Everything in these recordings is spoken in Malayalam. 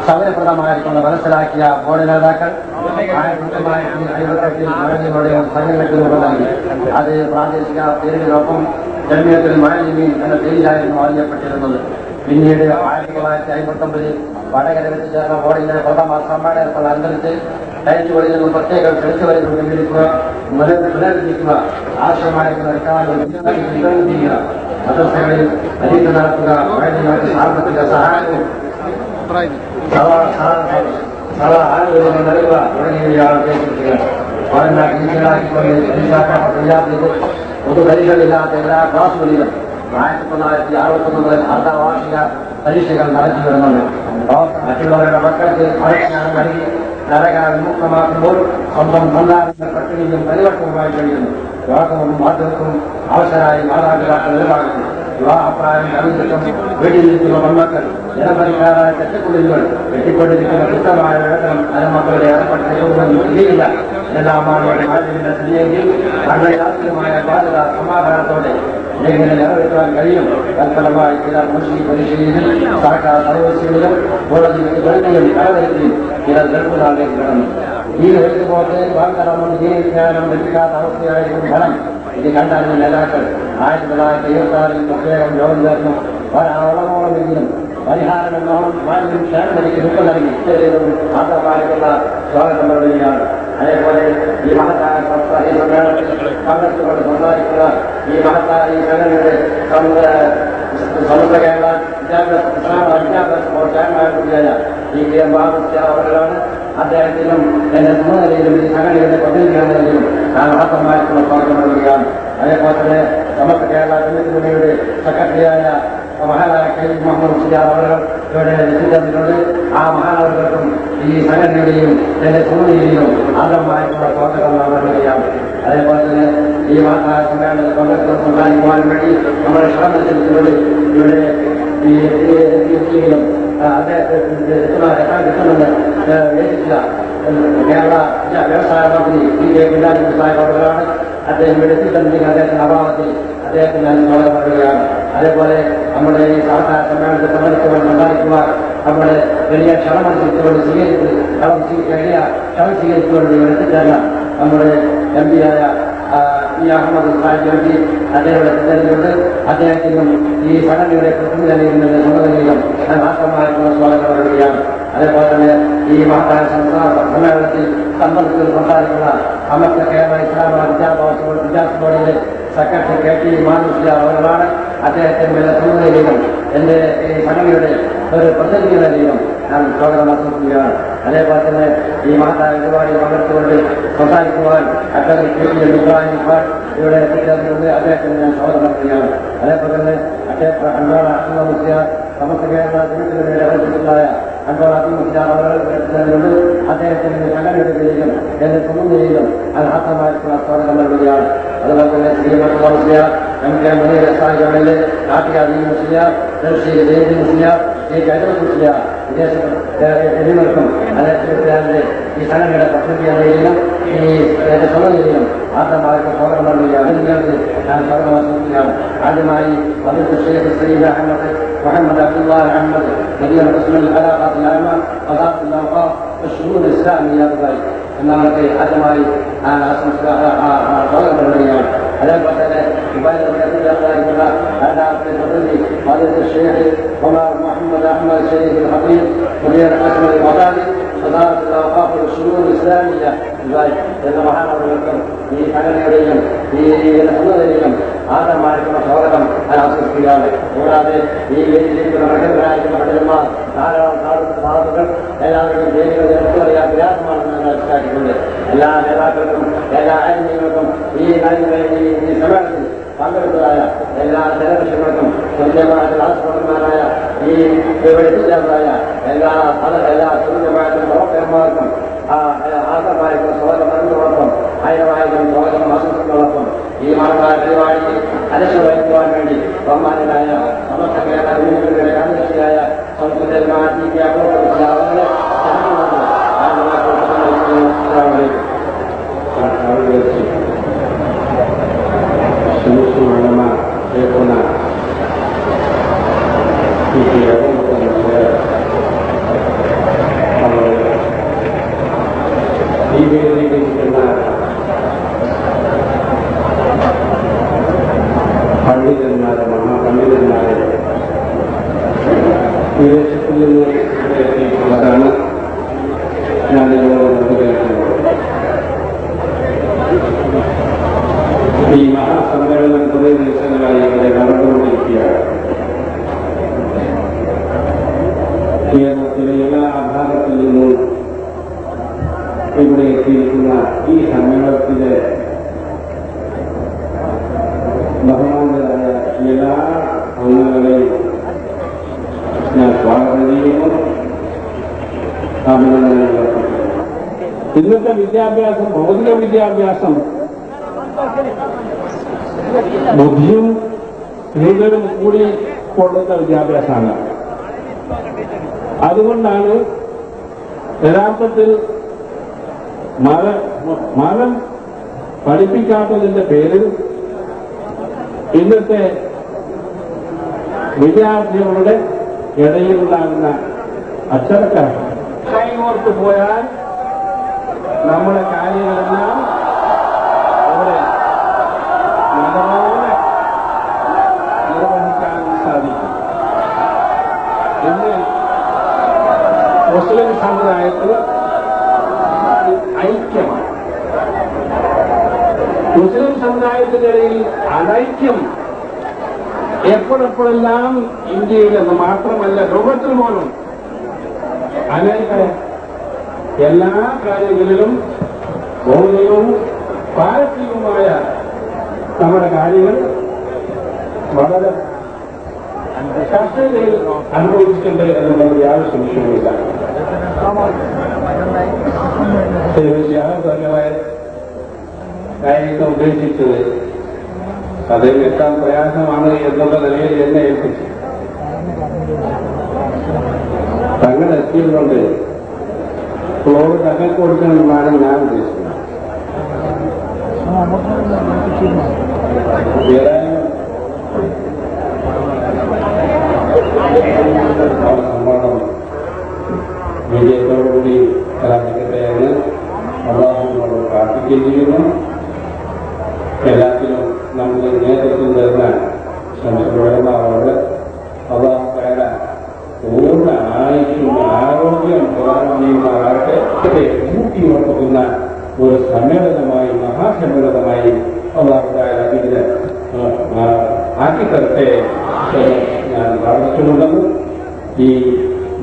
സൗകര്യപ്രദമായിരിക്കുന്ന മനസ്സിലാക്കിയ ബോർഡ് നേതാക്കൾ 1958 മഴവിലൂടെ സംഘടനയ്ക്ക് രൂപം നൽകി. അത് പ്രാദേശിക പേരിനൊപ്പം ജമിയത്തുൽ മുഅല്ലിമീൻ എന്ന പേരിലായിരുന്നു അറിയപ്പെട്ടിരുന്നത്. പിന്നീട് 1959 വടകര വെച്ച് ചേർന്ന ബോർഡിന്റെ പ്രഥമ സമ്മേളനത്തോടനുസരിച്ച് ഡയറ്റുകളിൽ നിന്നും പ്രത്യേകം ക്ഷണിച്ചവരെ പിൻവലിക്കുക, പുനരുദ്ധരിക്കുക, ആവശ്യമായിരിക്കുന്ന ചെയ്യുക, മദ്രസകളിൽ അരീക്ഷ നടത്തുക, വൈദ്യുതികൾക്ക് സാമ്പത്തിക സഹായവും ആനുകൂല്യങ്ങൾ നൽകുക തുടങ്ങിയവയാണ് ഉദ്ദേശിക്കുന്നത്. പൊതുപരീക്ഷകളില്ലാത്ത എല്ലാ ക്ലാസുകളിലും 1961 മുതൽ അർദ്ധവാർഷിക പരീക്ഷകൾ നടത്തി വരുന്നുണ്ട്. മറ്റുള്ളവരുടെ മക്കൾക്ക് മനസ്സിനാണ് നൽകി നരകാൽ മുക്തമാക്കുമ്പോൾ സ്വന്തം സന്താനങ്ങളുടെ പട്ടിണിയും പരിവർത്തനവുമായി കഴിയുന്നു. വിവാഹവും മാതൃത്വം അവസരമായി മാതാപിതാക്കൾ നിലപാടുന്നു. വിവാഹപ്രായം കവിതൃത്വം വീട്ടിലിരിക്കുന്ന മൺമക്കൾ, ജനപരിക്കാരായ തെറ്റക്കുള്ളിലുകൾ, വെട്ടിക്കൊണ്ടിരിക്കുന്ന കൃത്യമായ വേതനം അരമക്കളുടെ ഏർപ്പെട്ടൊന്നും ഇല്ല. എല്ലാമാണ് മാലിന്യ സ്ഥിതിയെങ്കിൽ വളരെ രാഷ്ട്രീയമായ ബാധ്യത സമാധാനത്തോടെ എങ്ങനെ നിറവേറ്റാൻ കഴിയും. തൽഫലമായി ചിലർ മുസ്ലിം പരീക്ഷയിലും സർക്കാർ സർവീസുകളിലും കോളേജുകളിൽ വെളുക്കുകയും കടവരുത്തിയും ചിലർ ഗൾഫുനാളിലേക്ക് കിടന്നു. ഈ എഴുതുപോലെ വാഗ്ദാനം വിജ്ഞാനം ലഭിക്കാത്ത അവസ്ഥയായിരിക്കും ഫലം. ഇത് കണ്ടറിഞ്ഞ നേതാക്കൾ 1976 പ്രത്യേകം ജോലി ചേർന്നു. ഒരാളോളമെങ്കിലും പരിഹാരം എന്നോളം മാലിന്യം ക്ഷേമനിക്ക് രൂപം നൽകി മാത്രമായിട്ടുള്ള സ്വാഗതം പറയുകയാണ്. അതേപോലെ ഈ മഹത്തായ ഈ സമ്മേളനത്തിൽ പങ്കെടുത്തുകൊണ്ട് സംസാരിക്കുന്ന ഈ മഹത്തായ ഈ സംഘടനയുടെ സമഗ്ര കേരള വിദ്യാഭ്യാസ ബോർഡ് ചെയർമാൻ കൂടിയായ ഈ കെ അവരാണ്. അദ്ദേഹത്തിനും എന്റെ ചുമതലയിലും ഈ സംഘടനയുടെ പ്രതിനിധിയാണെങ്കിലും മഹത്തമായിട്ടുള്ള സ്വാഗതം നൽകുകയാണ്. അതേപോലെ തന്നെ സമഗ്ര കേരള ജനതയുടെ സെക്രട്ടറിയായ മഹാനായ കെ മുഹമ്മദ് മുസ്ലിയാർ അവർ ഇവിടെ എത്തിച്ചതിനോട് ആ മഹാനവർക്കും ഈ സംഘടനയുടെയും എന്റെ ചുമതലയിലും ആദ്യമായിട്ടുള്ള സ്വാഗതം നൽകുകയാണ്. അതേപോലെ തന്നെ ഈ മഹത്തായ സമ്മേളനത്തിൽ പങ്കെടുത്ത് സംസാരിക്കുവാനും വേണ്ടി നമ്മുടെ ക്ഷണത്തിലൂടെ ഇവിടെ ഈ എത്തിയെങ്കിലും അദ്ദേഹത്തിന് കിട്ടുമെന്ന് ഏറ്റില്ല കേരള വ്യവസായ മന്ത്രി പി കെ കുഞ്ഞാലിക്കുട്ടി സാഹിബ് അവരാണ്. അദ്ദേഹം ഇവിടെ എത്തിയിട്ടുണ്ടെങ്കിൽ അദ്ദേഹത്തിന്റെ അഭാവത്തിൽ അദ്ദേഹത്തിന് ഞാൻ സ്വാഗതം പറയുകയാണ്. അതേപോലെ നമ്മുടെ ഈ സാധാരണ സമ്മേളനത്തിൽ പങ്കെടുത്തുകൊണ്ട് സംസാരിക്കുവാൻ നമ്മുടെ വലിയ ക്ഷണമനുസരിച്ചുകൊണ്ട് ക്ഷണം സ്വീകരിച്ചുകൊണ്ട് എത്തിച്ചേർന്ന നമ്മുടെ എം പിയായ ഈ അഹമ്മദ് സാഹിബ് എം പി അദ്ദേഹത്തെ തെരഞ്ഞെടുത്ത് അദ്ദേഹത്തിനും ഈ സംഘടനയുടെ പ്രതിനിധിയും ചുമതലയിലും ഞാൻ മാത്രമായിട്ടുള്ള സ്വാഗതം പറയുകയാണ്. അതേപോലെ തന്നെ ഈ മഹത്തായ സമ്മേളനത്തിൽ സംബന്ധിച്ച് സംസാരിക്കുന്ന സമഗ്ര കേരള ഇസ്ലാമിക വിദ്യാഭ്യാസ ബോർഡിലെ സെക്രട്ടറി കെ ടി മാനുഷ്യ അവരാണ്. അദ്ദേഹത്തിന്റെ ചുമതലയിലും എന്റെ ഈ സംഘടനയുടെ ഒരു പ്രതിനിധി നിലയിലും ഞാൻ സ്വാഗതം അർപ്പിക്കുകയാണ്. അതേപോലെ തന്നെ ഈ മഹത്തായ പരിപാടിയിൽ പങ്കെടുത്തുകൊണ്ട് സംസാരിക്കുവാൻ അക്കാദമിക് കെ ടി ഇബ്രാഹിം ഇവിടെ എത്തിച്ചേർന്നുകൊണ്ട് അദ്ദേഹത്തിന് ഞാൻ സ്വാഗതം നടത്തുകയാണ്. അതേപോലെ തന്നെ സമസ്ത കേരള ജനതയുടെ അവതരിപ്പിച്ചതായ അൻവറുണ്ട് അദ്ദേഹത്തിന്റെ സംഘടനയുടെ പേരിലും എന്റെ ചുമതലയിലും അർഹമായിട്ടുള്ള സ്വാഗതം നൽകുകയാണ്. അതുപോലെ തന്നെ ശ്രീമത്തുള്ള മുസ്ലിയാർ, എം കെ മുനീർ സാഹിബിലെ നാട്ടികാദി മുസ്ലിയാർ, മുസ്ലിയാർ, ഈ കൈതമ മുസ്ലിയാർ വിദേശ എന്നിവർക്കും അദ്ദേഹത്തിന്റെ ഈ സംഘടനയുടെ പ്രതിനിധി എന്നതിലും ഈ എന്റെ ചുമതലയിലും ആദ്യമായിട്ട് സ്വാഗതം നൽകുകയാണ്. ഞാൻ സ്വാഗതം നൽകുകയാണ്. ആദ്യമായി ഷെയ്ഖ് സയ്യിദ് അഹമ്മദ് محمد عبد الله احمد مدير قسم العلاقات العامه وزاره الاوقاف والشؤون الاسلاميه بذلك എന്നാമത്തെ ആദ്യമായി സ്വാഗതം പറയുകയാണ്. അതേപോലെ തന്നെ ദുബായിലുള്ള രണ്ടാമത്തെ പ്രതിനിധി ഫാദിൽ ഷെയ്ഖ് ഉമർ മുഹമ്മദ് അഹമ്മദ് ഷെയ്ഖ് ഹബീബ് മുദീർ ഖസ്ം al-മദാരി വസാറത്ത് al-awqaf والشؤون الاسلاميه ബذلك എന്ന മഹാനവർക്കും ഈ സംഘടനയുടെയും ഈ ചുമതലയിലും ആദ്യമായിട്ടുള്ള സ്വാഗതം ആശംസിക്കുകയാണ്. കൂടാതെ ഈ വേദിയിലിരിക്കുന്ന പ്രഗത്ഭരായിരിക്കുന്ന പണ്ഡിതന്മാർ ധാരാളം സാധുക്കൾ എല്ലാവരുടെയും വേദികൾ എടുത്തുകളയാൻ പ്രയാസമാണെന്ന് ഞാൻ മനസ്സിലാക്കിയിട്ടുണ്ട്. എല്ലാ നേതാക്കൾക്കും എല്ലാ ആത്മീയങ്ങൾക്കും ഈ സമ്മേളനത്തിൽ പങ്കെടുത്തതായ എല്ലാ ജനലക്ഷങ്ങൾക്കും തുല്യമായിട്ടുള്ള ആസ്പദന്മാരായ ഈ എത്തിച്ചേർന്നതായ എല്ലാ തുല്യമായിട്ടുള്ള പ്രവർത്തകന്മാർക്കും ആദ്യമായിട്ടുള്ള സ്വാഗതം നൽകുന്നതോടൊപ്പം ആയിരമായിരം സ്വാഗതം ആശംസിക്കുന്നതോടൊപ്പം ഈ മഹത്തായ പരിപാടിക്ക് അലക്ഷ്യം വഹിക്കുവാൻ വേണ്ടി ബഹുമാനായ സമസ്ത കേരള ജനതയുടെ കാന്തിയായ സംസ്കൃത കുറേ ദിവസങ്ങളായി ഇവിടെ നടന്നുകൊണ്ടിരിക്കുകയാണ്. കേരളത്തിലെ എല്ലാ ഭാഗത്തു നിന്നും ഇവിടെ എത്തിയിരിക്കുന്ന ഈ സമ്മേളനത്തിലെ ബഹുമാനരായ എല്ലാ അംഗങ്ങളെയും ഞാൻ സ്വാഗതം ചെയ്യുന്നു, അഭിനന്ദനങ്ങൾ അർപ്പിക്കുന്നു. ഇന്നത്തെ വിദ്യാഭ്യാസം, ഭൗതിക വിദ്യാഭ്യാസം ബുദ്ധിയും നീന്തലും കൂടി കൊള്ളുന്ന വിദ്യാഭ്യാസമാണ്. അതുകൊണ്ടാണ് യഥാർത്ഥത്തിൽ മതം പഠിപ്പിക്കാത്തതിന്റെ പേരിൽ ഇന്നത്തെ വിദ്യാർത്ഥികളുടെ ഇടയിലുണ്ടാകുന്ന അച്ചടക്കം കൈകോർത്ത് പോയാൽ നമ്മുടെ കാര്യങ്ങളെല്ലാം അവിടെ നല്ലപോലെ നിർവഹിക്കാൻ സാധിക്കും. ഇന്ന് മുസ്ലിം സമുദായത്തിൽ ഐക്യമാണ്. മുസ്ലിം സമുദായത്തിനിടയിൽ അനൈക്യം എപ്പോഴെപ്പോഴെല്ലാം ഇന്ത്യയിലെന്ന് മാത്രമല്ല ലോകത്തിൽ പോലും അനേക എല്ലാ കാര്യങ്ങളിലും ഭൗതികവും പാരമ്പര്യവുമായ നമ്മുടെ കാര്യങ്ങൾ വളരെ കർഷകയിൽ അനുഭവിച്ചിട്ടുണ്ട് എന്നുള്ളത് യാതൊരു സംശയവുമില്ല. കാര്യങ്ങൾ ഉദ്ദേശിച്ചത് അതിൽ എത്താൻ പ്രയാസമാണ് എന്നുള്ള നിലയിൽ എന്നെ ഏൽപ്പിച്ചു. തങ്ങൾ എത്തിയതുകൊണ്ട് ഫ്ലോർ തങ്ങൾക്ക് കൊടുക്കണമെന്നാണ് ഞാൻ ഉദ്ദേശിക്കുന്നത്. സമ്മേളനം വിജയത്തോടുകൂടി കലാപിക്കട്ടെ എന്ന് അള്ളാഹുവിനോട് പ്രാർത്ഥിക്കുകയും ചെയ്യുന്നു. എല്ലാത്തിനും നമുക്ക് നേതൃത്വം തരുന്ന ശ്രമിച്ചുകൊള്ളുന്നവരോട് അള്ളാഹു തആല പൂർണ്ണ ആയുസ്സും ആരോഗ്യം പ്രദാനം ചെയ്യുന്നവരാകട്ടെ. ഊട്ടിയുറപ്പിക്കുന്ന ഒരു സമ്മേളനമായി, മഹാസമ്മേളനമായി അള്ളാഹു തആല ഇതിന് ആക്കിത്തരട്ടെ ഞാൻ പ്രാർത്ഥിച്ചുകൊണ്ടെന്ന് ഈ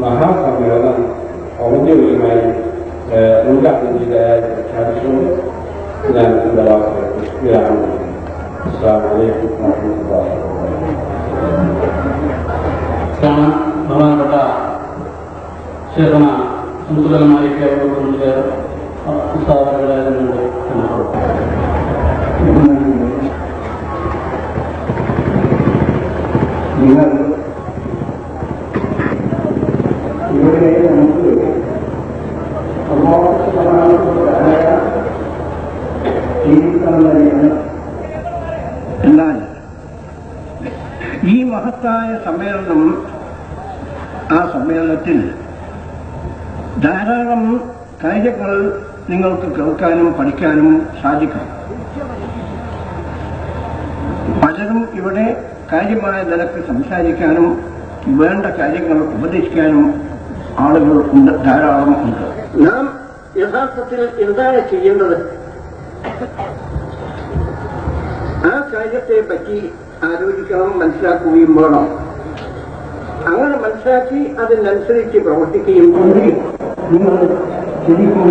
മഹാസമ്മേളനം ഔദ്യോഗികമായി ഉദ്ഘാടനം ചെയ്തതായി പ്രഖ്യാപിച്ചുകൊണ്ട് ഞാൻ എന്റെ വാക്കുകൾ വിരാമം. അസ്സലാമു അലൈക്കും വറഹ്മത്തുള്ളാഹി വബറകാതുഹു. ബഹുമാനപ്പെട്ട ശേഖന സംസ്കൃതമായി കേരളത്തിന്റെ സ്ഥാപനങ്ങളായതുകൊണ്ട് നിങ്ങൾ ഇവിടെ നമുക്ക് എന്നാൽ ഈ മഹത്തായ സമ്മേളനം, ആ സമ്മേളനത്തിൽ ധാരാളം കാര്യങ്ങൾ നിങ്ങൾക്ക് കേൾക്കാനും പഠിക്കാനും സാധിക്കും. പലരും ഇവിടെ കാര്യമായ നിലക്ക് സംസാരിക്കാനും വേണ്ട കാര്യങ്ങൾ ഉപദേശിക്കാനും ആളുകൾ ഉണ്ട്, ധാരാളം ഉണ്ട്. നാം യഥാർത്ഥത്തിൽ എന്താണ് ചെയ്യേണ്ടത്? ആ കാര്യത്തെ പറ്റി ആലോചിക്കണം, മനസ്സിലാക്കുകയും വേണം. അങ്ങനെ മനസ്സിലാക്കി അതിനനുസരിച്ച് പ്രവർത്തിക്കുകയും നിങ്ങൾ ശരിക്കും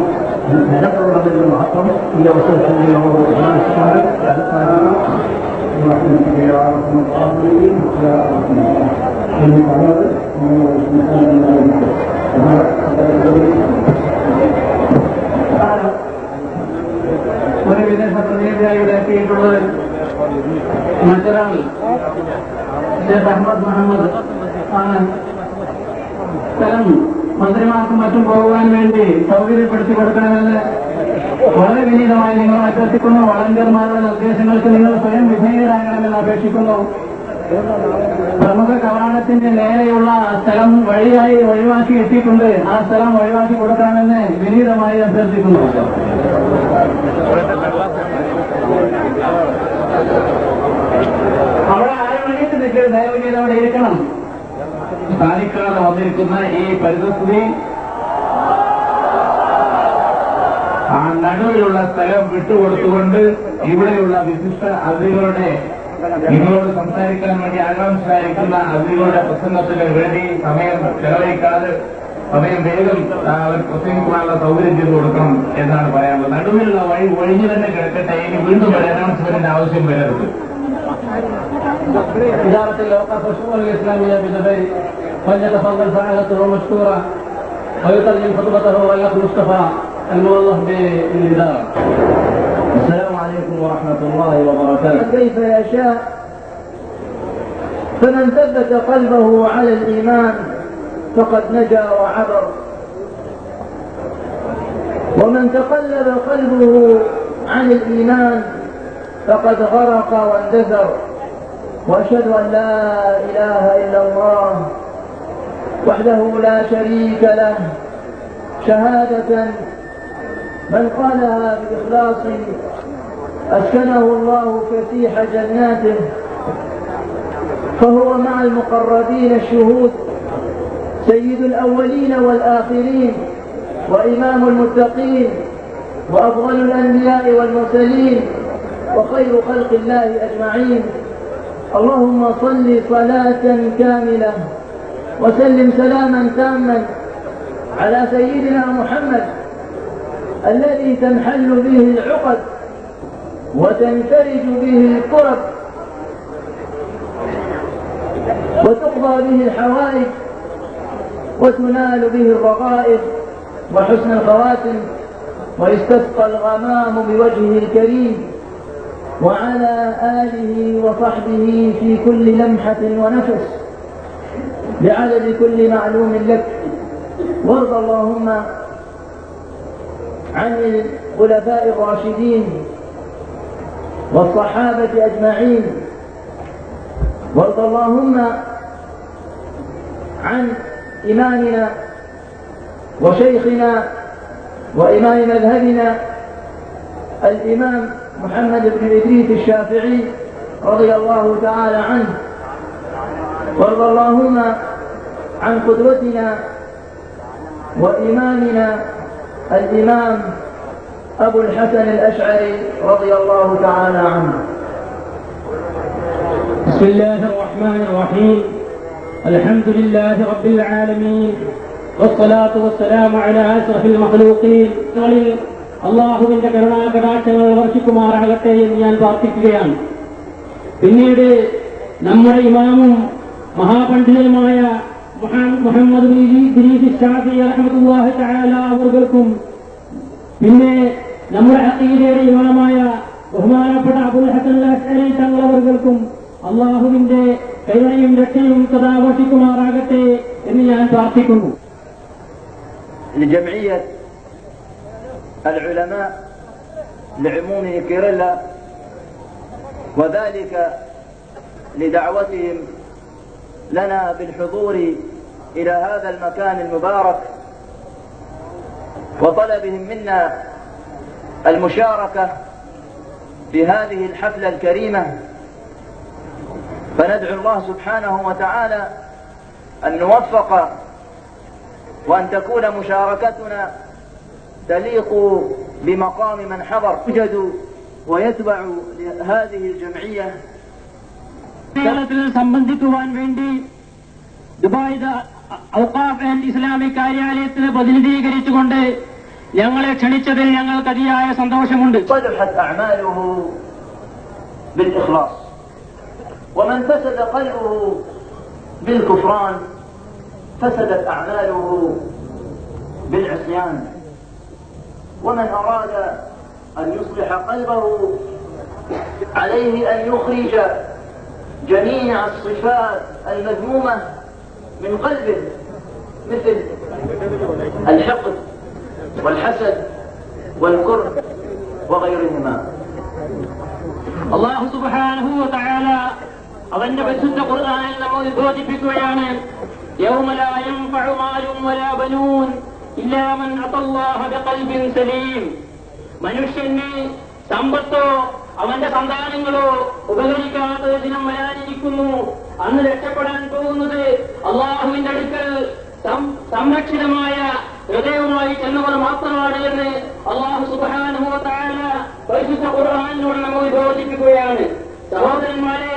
നിലകൊള്ളണമെന്ന് മാത്രം ഈ അവസരത്തിൽ എന്ന് പറഞ്ഞത് ഒരു വിദേശ പ്രതിനിധിയായി ഇവിടെ എത്തിയിട്ടുള്ളത് മറ്റൊരാൾ ഷേഖ് അഹമ്മദ് മുഹമ്മദ് ആണ്. സ്ഥലം മന്ത്രിമാർക്കും മറ്റും പോകുവാൻ വേണ്ടി സൗകര്യപ്പെടുത്തി കൊടുക്കണമെന്ന് വളരെ വിനീതമായി നിങ്ങൾ അഭ്യർത്ഥിക്കുന്നു. വളണ്ടിയർമാരുടെ നിർദ്ദേശങ്ങൾക്ക് നിങ്ങൾ സ്വയം വിധേയരാകണമെന്ന് അപേക്ഷിക്കുന്നു. പ്രമുഖ കവാടത്തിന്റെ നേരെയുള്ള സ്ഥലം വഴിയായി ഒഴിവാക്കി എത്തിയിട്ടുണ്ട്. ആ സ്ഥലം ഒഴിവാക്കി കൊടുക്കണമെന്ന് വിനീതമായി അഭ്യർത്ഥിക്കുന്നു. അവിടെ ആരും എണീറ്റ് നിൽക്കരുത്, ദയവുചെയ്ത് അവിടെ ഇരിക്കണം. സ്ഥാനിക്കാതെ വന്നിരിക്കുന്ന ഈ പരിസ്ഥിതി ആ നടുവിലുള്ള സ്ഥലം വിട്ടുകൊടുത്തുകൊണ്ട് ഇവിടെയുള്ള വിശിഷ്ട അതിഥികളുടെ നിങ്ങളോട് സംസാരിക്കാൻ വേണ്ടി ആകാംക്ഷയായിരിക്കുന്ന അതിഥികളുടെ പ്രസംഗത്തിന് വേണ്ടി സമയം ചെലവഴിക്കാതെ സമയം വേഗം അവർ പ്രസംഗിക്കാനുള്ള സൗകര്യം ചെയ്തു കൊടുക്കണം എന്നാണ് പറയാനുള്ളത്. നടുവിലുള്ള വഴി ഒഴിഞ്ഞു തന്നെ കിടക്കട്ടെ. ഇനി വീണ്ടും ഒരു അനൗൺസ്മെന്റിന്റെ ആവശ്യം വരരുത്. إدارة الأوقاف والشؤون الإسلامية بدبي فليتفضل فاعلته مشكورة ويترجم خطبته الأخ مصطفى الموظف بالإدارة. السلام عليكم ورحمة الله وبركاته. كيف يشاء، فمن ثبت قلبه على الإيمان فقد نجا وعبر، ومن تقلب قلبه عن الإيمان فقد غرق واندثر. وأشهد أن لا إله إلا الله وحده لا شريك له شهادة من قالها بإخلاص أسكنه الله فسيح جناته، فهو مع المقربين الشهود سيد الأولين والآخرين وإمام المتقين وأفضل الأنبياء والمرسلين وخير خلق الله أجمعين. اللهم صل صلاة كاملة وسلم سلاما تاما على سيدنا محمد الذي تنحل به العقد وتنفرج به الكرب وتقضى به الحوائج وتنال به الرغائب وحسن الخواتم ويستسقى الغمام بوجهه الكريم، وعلى آله وصحبه في كل لمحة ونفس بعدد كل معلوم لك. وارض اللهم عن الخلفاء الراشدين والصحابة أجمعين، وارض اللهم عن إمامنا وشيخنا وإمام مذهبنا الإمام محمد بن إدريس الشافعي رضي الله تعالى عنه، وارض اللهم عن قدوتنا وإمامنا الإمام أبو الحسن الأشعري رضي الله تعالى عنه. بسم الله الرحمن الرحيم. الحمد لله رب العالمين والصلاة والسلام على أشرف المخلوقين. അള്ളാഹുവിന്റെ കരുണാകടാക്ഷങ്ങൾ വർഷിക്കുമാറാകട്ടെ എന്ന് ഞാൻ പ്രാർത്ഥിക്കുകയാണ്. പിന്നീട് നമ്മുടെ ഇമാമും മഹാപണ്ഡിതനുമായ മുഹമ്മദ് ഇദ്രീസ് ശാഫിഈ റഹ്മത്തുള്ളാഹി തആല അവർക്കും, പിന്നെ നമ്മുടെ അഖീദയുടെ ഇമാമായ ബഹുമാനപ്പെട്ട അബുൽ ഹസൻ അശ്അരി തങ്ങളവർക്കും അള്ളാഹുവിന്റെ കരുണയും രക്ഷയും സദാ വർഷിക്കുമാറാകട്ടെ എന്ന് ഞാൻ പ്രാർത്ഥിക്കുന്നു. لجمعية العلماء لعموم كيرلا، وذلك لدعوتهم لنا بالحضور إلى هذا المكان المبارك وطلبهم منا المشاركة في هذه الحفلة الكريمة، فندعو الله سبحانه وتعالى أن نوفق وأن تكون مشاركتنا تليق بمقام من حضر يوجد ويتبع هذه الجمعية. കേരളത്തിൽ സംബന്ധിക്കുവാൻ വേണ്ടി ദുബായ് ഔഖാഫ് ആൻഡ് ഇസ്ലാമിക് കാര്യാലയത്തിന് പ്രതിനിധീകരിച്ചുകൊണ്ട് ഞങ്ങളെ ക്ഷണിച്ചതിൽ ഞങ്ങൾക്ക് അതിയായ സന്തോഷമുണ്ട്. صلحت أعماله بالإخلاص، ومن فسد قلبه بالكفران فسدت أعماله بالعصيان. ومن أراد أن يصلح قلبه عليه أن يخرج جميع الصفات المذمومة من قلبه مثل الحقد والحسد والكره وغيرهما. അല്ലാഹു സുബ്ഹാനഹു വ തആല അവന്റെ പരിശുദ്ധ ഖുർആനിൽ നമ്മെ ബോധിപ്പിക്കുകയാണ്, യൗമ ലാ യൻഫഉ മാലും വലാ ബനൂൻ ഇല്ലാ മൻ അത്തല്ലാഹ ബിഖൽബിൻ സലീം. മനുഷ്യന് സമ്പത്തോ അവന്റെ സന്താനങ്ങളോ ഉപകരിക്കാത്ത ദിനം വരാനിരിക്കുന്നു. അന്ന് രക്ഷപ്പെടാൻ പോകുന്നത് അള്ളാഹുവിന്റെ അടുക്കൽ സംരക്ഷിതമായ ഹൃദയവുമായി ചെന്നവർ മാത്രമാണ് എന്ന് അല്ലാഹു സുബ്ഹാനഹു വ തആല പരിശുദ്ധ ഖുർആനിലൂടെ നമ്മെ ബോധിപ്പിക്കുകയാണ്. സഹോദരന്മാരെ,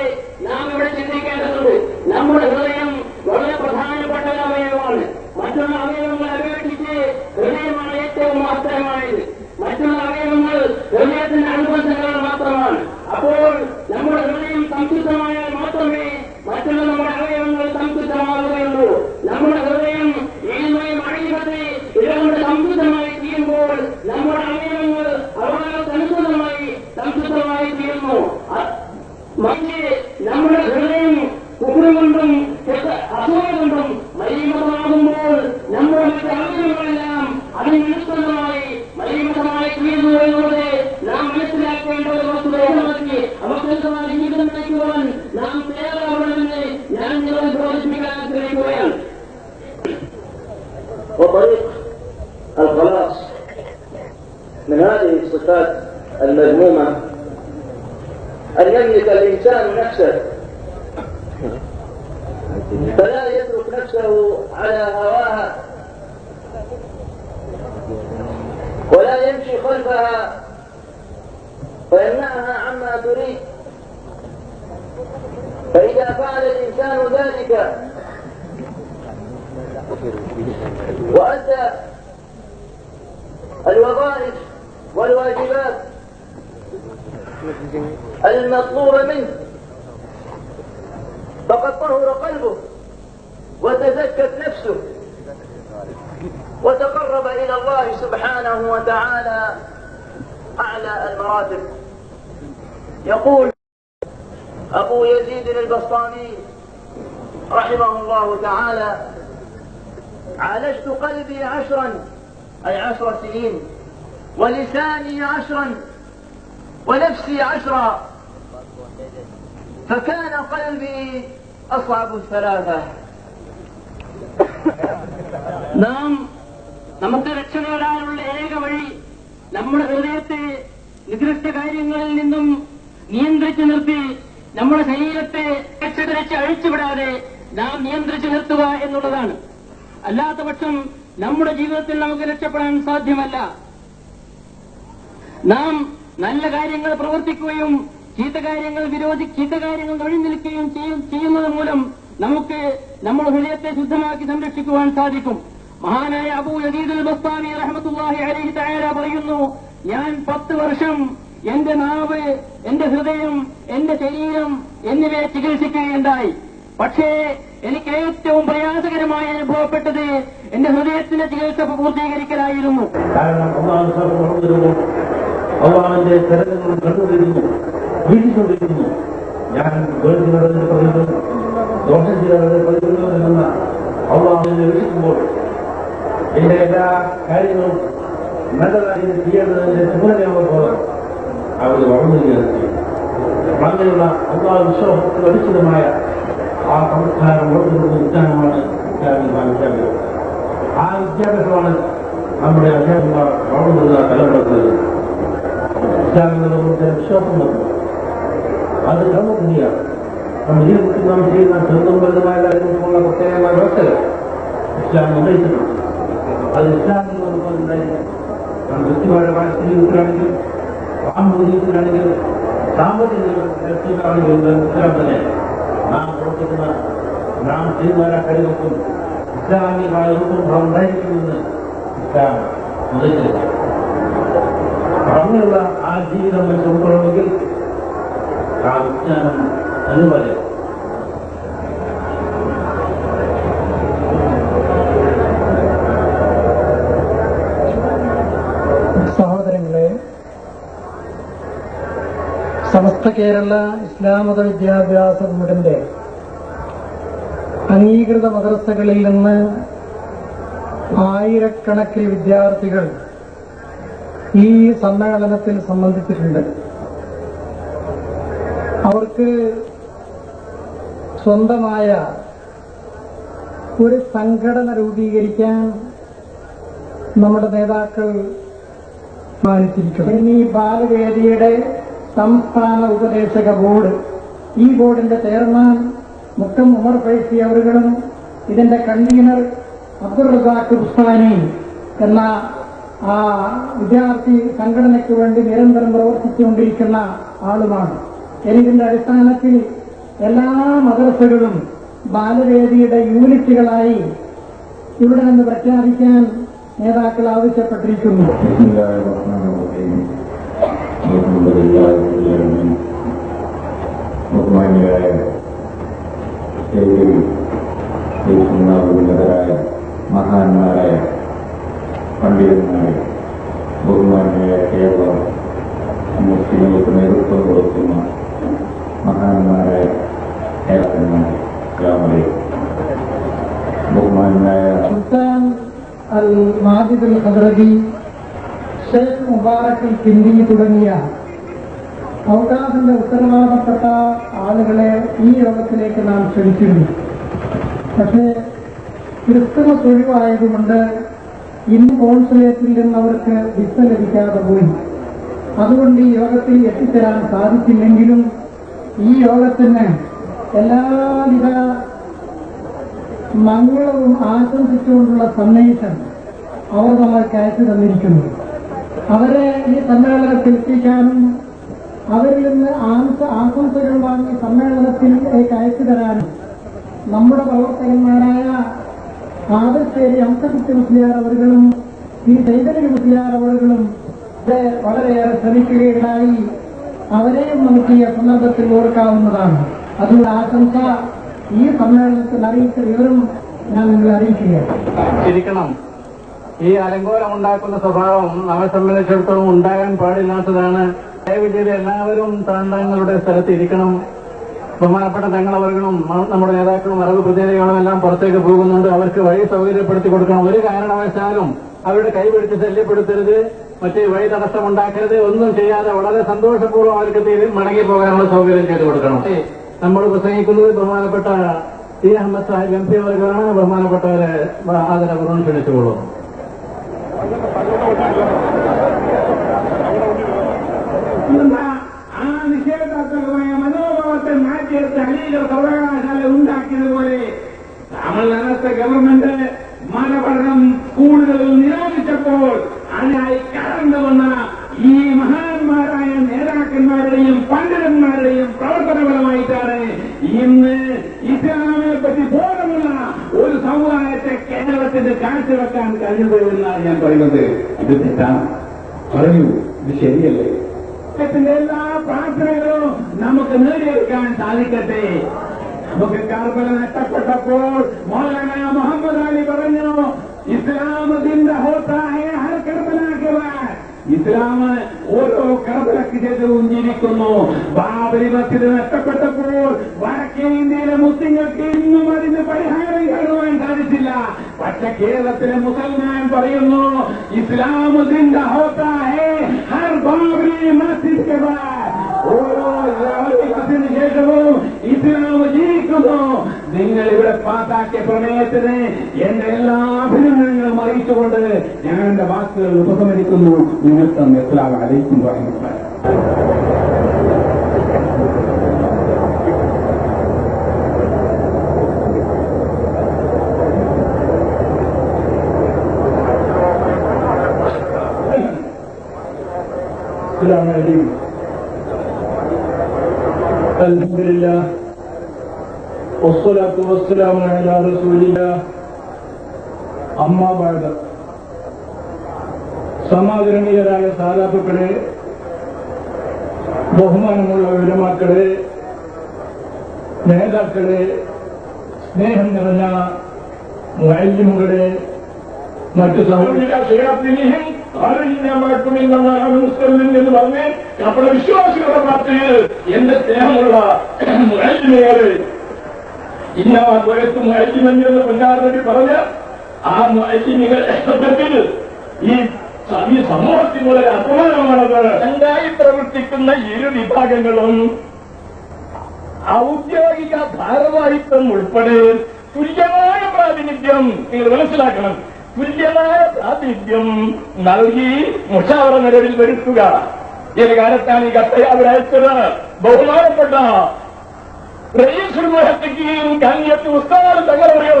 സംതൃപ്തമായാൽ മാത്രമേ മറ്റുള്ള നമ്മുടെ അവയവങ്ങൾ സംതൃപ്തമാവുകയുള്ളൂ. നമ്മുടെ ഹൃദയം ഈമായി മഴയിടത്തെ ഇതുകൊണ്ട് സംതൃപ്തമായി തീരുമ്പോൾ നമ്മുടെ അവയവങ്ങൾ അവകാശനുസൃതമായി സംതൃപ്തമായി തീരുന്നു. മറ്റ് നമ്മുടെ ഹൃദയം കുക്കുറി കൊണ്ടും അസൂയ കൊണ്ടും മലീമതമാകുമ്പോൾ നമ്മുടെ മറ്റ് അവയവങ്ങളെല്ലാം അതിനനുസൃതമായി മലീമതമായി തീരുന്നു എന്നുള്ളത് നാം മനസ്സിലാക്കേണ്ട ഒരു വസ്തുതയാക്കി അവസരമായി ജീവിതം നയിക്കുവാൻ നാം തയ്യാറാവണമെന്ന് ഞാൻ നിങ്ങളെ ബോധിപ്പിക്കാൻ ആഗ്രഹിക്കുകയാണ്. وطريق الخلاص من هذه الصفات المذمومة أن يملك الإنسان نفسه فلا يترك نفسه على هواها ولا يمشي خلفها فيمنعها عما تريد. فإذا فعل الإنسان ذلك وأدى الوظائف والواجبات المطلوبة منه فقد طهر قلبه وتزكت نفسه وتقرب إلى الله سبحانه وتعالى أعلى المراتب. يقول أبو يزيد البسطامي رحمه الله تعالى: عالجت قلبي 10 أي 10 سنين ولساني 10 ونفسي 10 فكان قلبي أصعب الثلاثة. നാം നമുക്ക് രക്ഷ നേടാനുള്ള ഏക വഴി നമ്മുടെ ഹൃദയത്തെ നികൃഷ്ട കാര്യങ്ങളിൽ നിന്നും നിയന്ത്രിച്ചു നിർത്തി നമ്മുടെ ശരീരത്തെ രക്ഷ അഴിച്ചുവിടാതെ നാം നിയന്ത്രിച്ചു നിർത്തുക എന്നുള്ളതാണ്. അല്ലാത്ത പക്ഷം നമ്മുടെ ജീവിതത്തിൽ നമുക്ക് രക്ഷപ്പെടാൻ സാധ്യമല്ല. നാം നല്ല കാര്യങ്ങൾ പ്രവർത്തിക്കുകയും ചീത്ത കാര്യങ്ങൾ ഒഴിഞ്ഞു നിൽക്കുകയും ചെയ്യുന്നത് മൂലം നമുക്ക് നമ്മുടെ ഹൃദയത്തെ ശുദ്ധമാക്കി സംരക്ഷിക്കുവാൻ സാധിക്കും. മഹാനായ അബൂ യസീദ് അൽ ബസ്താമി റഹ്മത്തുള്ളാഹി അലൈഹി തആല പറയുന്നു, ഞാൻ 10 വർഷം എന്റെ നാവ്, എന്റെ ഹൃദയം, എന്റെ ശരീരം എന്നിവയെ ചികിത്സിക്കുകയുണ്ടായി. പക്ഷേ എനിക്ക് ഏറ്റവും പ്രയാസകരമായി അനുഭവപ്പെട്ടത് എന്റെ ഹൃദയത്തിന്റെ ചികിത്സ പൂർത്തീകരിക്കലായിരുന്നു. കാരണം അള്ളാഹുവിന്റെ ചരടുകളും കണ്ടുകൊണ്ടിരുന്നു, വീഴ്ചകൊണ്ടിരുന്നു. ഞാൻ വേണ്ടിയുള്ളതിന് പറയുന്നു, ദോഷം ചെയ്യാതെ പറയുന്നതെന്ന അള്ളാഹുവിനെ രക്ഷിക്കുമ്പോൾ എന്റെ എല്ലാ കാര്യങ്ങളും നല്ലതായി ചെയ്യേണ്ടതിന്റെ ചുമതലയാവുമ്പോൾ അവർ വളർന്നുകയാണ് ചെയ്യും. അങ്ങനെയുള്ള അള്ളാഹു വിശ്വാസത്തിൽ അടിസ്ഥിതമായ ആ സംസ്കാരം വളർത്തുന്ന വിജ്ഞാനമാണ് വിദ്യാഭ്യാസം. ആ വിദ്യാഭ്യാസമാണ് നമ്മുടെ അധ്യാപകന്മാർ വളർന്നുള്ള തലമുറക്കുന്നത്. ഇസ്ലാമികളുടെ വിശ്വാസം വന്നു, അത് ക്രമത്തിനെയാണ് നമ്മുടെ ജീവിതത്തിൽ നാം ചെയ്യുന്ന ചെറുതും വലുതുമായ കാര്യങ്ങൾക്കുള്ള പ്രത്യേകമായ വ്യവസ്ഥകൾ ഇസ്ലാം നിർണ്ണയിച്ചിട്ടുണ്ട്. അത് ഇസ്ലാമിൽ നമുക്കുണ്ടായിരിക്കും. നാം വ്യക്തിപരമായ ജീവിതത്തിലാണെങ്കിലും സാമൂഹിക ജീവിതത്തിലാണെങ്കിലും സാമ്പത്തിക ജീവിതത്തിലാണെങ്കിലും ഇസ്ലാം തന്നെ നാം പ്രവർത്തിക്കുന്ന നാം ചെയ്യുന്ന എല്ലാ കാര്യങ്ങൾക്കും ഇസ്ലാമികമായ രൂപം ഉണ്ടായിരിക്കുമെന്ന് ഇസ്ലാം നിർദ്ദേശിച്ചു. അങ്ങനെയുള്ള ആ ജീവിതം വെച്ച് ഉൾക്കൊള്ളണമെങ്കിൽ ആ വിജ്ഞാനം അനുവദിക്കും. സഹോദരങ്ങളെ, സമസ്ത കേരള ഇസ്ലാം മത വിദ്യാഭ്യാസ ബോർഡിന്റെ അംഗീകൃത മദ്രസകളിൽ നിന്ന് ആയിരക്കണക്കിന് വിദ്യാർത്ഥികൾ ഈ സമ്മേളനത്തിൽ സംബന്ധിച്ചിട്ടുണ്ട്. അവർക്ക് സ്വന്തമായ ഒരു സംഘടന രൂപീകരിക്കാൻ നമ്മുടെ നേതാക്കൾ തീരുമാനിച്ചിരിക്കുന്നു. ഈ ബാലവേദിയുടെ സംസ്ഥാന ഉപദേശക ബോർഡ്, ഈ ബോർഡിന്റെ ചെയർമാൻ മുക്കം ഉമർ ഫൈസി അവர்களுം ഇതിന്റെ കൺവീനർ അബ്ദുൾ റസാഖ് ഉസ്മാനി എന്ന ആ വിദ്യാർത്ഥി സംഘടനയ്ക്ക് വേണ്ടി നിരന്തരം പ്രവർത്തിച്ചുകൊണ്ടിരിക്കുന്ന ആളുമാണ്. ഇതിന്റെ അടിസ്ഥാനത്തിൽ എല്ലാ മദ്രസകളും ബാലവേദിയുടെ യൂണിറ്റുകളായി ഇവിടെ നിന്ന് പ്രഖ്യാപിക്കാൻ നേതാക്കൾ ആവശ്യപ്പെട്ടിരിക്കുന്നു. ബഹുമാന്യരായ ഉന്നതരായ മഹാന്മാരായ പണ്ഡിതന്മാരെ, ബഹുമാന്യരായ കേരള മുസ്ലിങ്ങൾക്ക് നേതൃത്വം കൊടുക്കുന്ന മഹാന്മാരായ നേതാക്കന്മാരെ, ഗ്രാമരെ, ബഹുമാന്യനായ സുൽത്താൻ അൽ മാജിദ് അൽ ഖദ്റബി, ഷെയ്ഖ് മുബാറക് അൽ കിന്ദി തുടങ്ങിയ ഔദാദിന്റെ ഉത്തരവാദപ്പെട്ട ആളുകളെ ഈ യോഗത്തിലേക്ക് നാം ക്ഷണിക്കുന്നു. പക്ഷേ ക്രിസ്തുമസ് ഒഴിവായതുകൊണ്ട് ഇന്ന് കോൺസുലേറ്റിൽ നിന്ന് അവർക്ക് വിസ ലഭിക്കാതെ പോയി. അതുകൊണ്ട് ഈ യോഗത്തിൽ എത്തിച്ചേരാൻ സാധിച്ചില്ലെങ്കിലും ഈ യോഗത്തിന് എല്ലാവിധ മംഗളവും ആശംസിച്ചുകൊണ്ടുള്ള സന്ദേശം അവർ നമ്മൾക്ക് അയച്ചു തന്നിരിക്കുന്നു. അവരെ ഈ സമ്മേളനത്തിൽ എത്തിക്കാനും അവരിൽ നിന്ന് ആശംസകൾ വാങ്ങി സമ്മേളനത്തിലേക്ക് അയച്ചു തരാനും നമ്മുടെ പ്രവർത്തകന്മാരായ ആദർശേരി ഹംസകുട്ടി മുസ്ലിയാർ അവர்களுം ഈ ചൈതന്യ മുസ്ലിയാർ അവர்களுം വളരെയേറെ ശ്രമിക്കുകയുണ്ടായി. അവരെയും നമുക്ക് ഈ സന്ദർഭത്തിൽ ഓർക്കാവുന്നതാണ്. അതുകൊണ്ട് ആശംസ ഈ സമ്മേളനത്തിൽ അറിയിച്ച വിവരം ഞാൻ നിങ്ങളെ അറിയിക്കുകയാണ്. ഈ അലങ്കോലം ഉണ്ടാക്കുന്ന സ്വഭാവം നമ്മെ സംബന്ധിച്ചിടത്തോളം ഉണ്ടാകാൻ പാടില്ലാത്തതാണ്. ദയവ് ചെയ്ത് എല്ലാവരും തങ്ങളുടെ സ്ഥലത്ത് ഇരിക്കണം. ബഹുമാനപ്പെട്ട തങ്ങളവർകളും നമ്മുടെ നേതാക്കളും അറിവ് പ്രതിനിധികളും എല്ലാം പുറത്തേക്ക് പോകുന്നുണ്ട്. അവർക്ക് വഴി സൗകര്യപ്പെടുത്തി കൊടുക്കണം. ഒരു കാരണവശാലും അവരുടെ കൈപിടിച്ച് ശല്യപ്പെടുത്തരുത്, മറ്റേ വഴി തടസ്സമുണ്ടാക്കരുത്. ഒന്നും ചെയ്യാതെ വളരെ സന്തോഷപൂർവ്വം അവർക്ക് മടങ്ങി പോകാനുള്ള സൗകര്യം ചെയ്തു കൊടുക്കണം. നമ്മൾ പ്രസംഗിക്കുന്നത് ബഹുമാനപ്പെട്ട ടി അഹമ്മദ് സാഹിബ് MP അവർക്കാണ്. ബഹുമാനപ്പെട്ടവരെ ആദരപൂർവ്വം ക്ഷണിച്ചുകൊള്ളൂ. ആ നിഷേധാത്മകമായ മനോഭാവത്തെ മാറ്റിയെടുത്ത് അലീഗർ സർവകലാശാല ഉണ്ടാക്കിയതുപോലെ തമിഴ്നാട് ഗവൺമെന്റ് മതപഠനം സ്കൂളുകളിൽ നിരോധിച്ചപ്പോൾ അതിനായി കടന്നു വന്ന ഈ മഹാന്മാരായ നേതാക്കന്മാരുടെയും പണ്ഡിതന്മാരുടെയും പ്രവർത്തനപരമായിട്ടാണ് ഇന്ന് ഇസ്ലാമിനെ പറ്റി ബോധമുള്ള ഒരു സമുദായത്തെ കേരളത്തിന് കാഴ്ചവെക്കാൻ കഴിഞ്ഞത് എന്നാണ് ഞാൻ പറയുന്നത്. ഇത് തെറ്റാണ്. പറയൂ, ഇത് ശരിയല്ലേ? എല്ലാ പ്രാർത്ഥനകളും നമുക്ക് നേടിയെടുക്കാൻ സാധിക്കട്ടെ. നമുക്ക് കർബല നഷ്ടപ്പെട്ടപ്പോൾ മൗലാന മുഹമ്മദ് അലി പറഞ്ഞു, ഇസ്ലാം ദിന്ദ ഹോത്താ ഹൈ ഹർ കർബല കെ ബാദ്. ഇസ്ലാം ഓരോ കർബലക്ക് ശേഷവും ജീവിക്കുന്നു. ബാബരി മസ്ജിദ് നഷ്ടപ്പെട്ടപ്പോൾ വടക്കേ ഇന്ത്യയിലെ മുസ്ലിങ്ങൾക്ക് ഇന്നും അതിന് പരിഹാരം കാണുവാൻ സാധിച്ചില്ല. പക്ഷെ കേരളത്തിലെ മുസൽമാൻ പറയുന്നു, ഇസ്ലാം ദിന്ദ ഹോത്താ ഹൈ ഹർ ബാബരി മസ്ജിദ് കെ ബാദ്. ഓരോ മസ്ജിദിന് ശേഷവും ഇസ്ലാം ജീവിക്കുന്നു. നിങ്ങൾ ഇവിടെ പാസാക്കിയ പ്രമേയത്തിന് എന്റെ എല്ലാ അഭിനന്ദനങ്ങളും അറിയിച്ചുകൊണ്ട് ഞാൻ എന്റെ വാക്കുകൾ ഉപസംഹരിക്കുന്നു. നിങ്ങൾക്ക് അസ്സലാമു അലൈക്കും വറഹ്മത്തുള്ളാഹി. السلام عليكم. الحمد لله والصلاة والسلام على رسول الله. أما بعد. സമാദരണീയരായ സാധാത്തുക്കളെ, ബഹുമാനമുള്ള ഉലമാക്കളെ, നേതാക്കളെ, സ്നേഹം നിറഞ്ഞ മുഅല്ലിമുകളെ, മറ്റു സഹോദരങ്ങളെ, എന്ന് പറഞ്ഞ് നമ്മുടെ വിശ്വാസികളുടെ പാർട്ടിയിൽ എന്റെ സ്നേഹമുള്ള മുഅല്ലിമുകളെ, ഇന്നത്തും മുഅല്ലിമെന്ന് പൊന്നാറടി പറഞ്ഞ ആ മുഅല്ലിമുകൾ ഈ സമൂഹത്തിനുള്ള അപമാനമാണത്. രണ്ടായി പ്രവർത്തിക്കുന്ന ഇരു വിഭാഗങ്ങളും ഔദ്യോഗിക ഭാരവാഹിത്വം ഉൾപ്പെടെ തുല്യമായ പ്രാതിനിധ്യം, നിങ്ങൾ മനസ്സിലാക്കണം, തുല്യമായ പ്രാതിനിധ്യം നൽകി മുഷാവറ നിലവിൽ വരുത്തുക. ഏത് കാലത്താണ് ഈ കത്ത് അവിടെ അയച്ചത്? ബഹുമാനപ്പെട്ട റയീസുൽ മുഹത്തഖീൻ കന്യത്ത് ഉസ്താദ് തങ്ങളവർ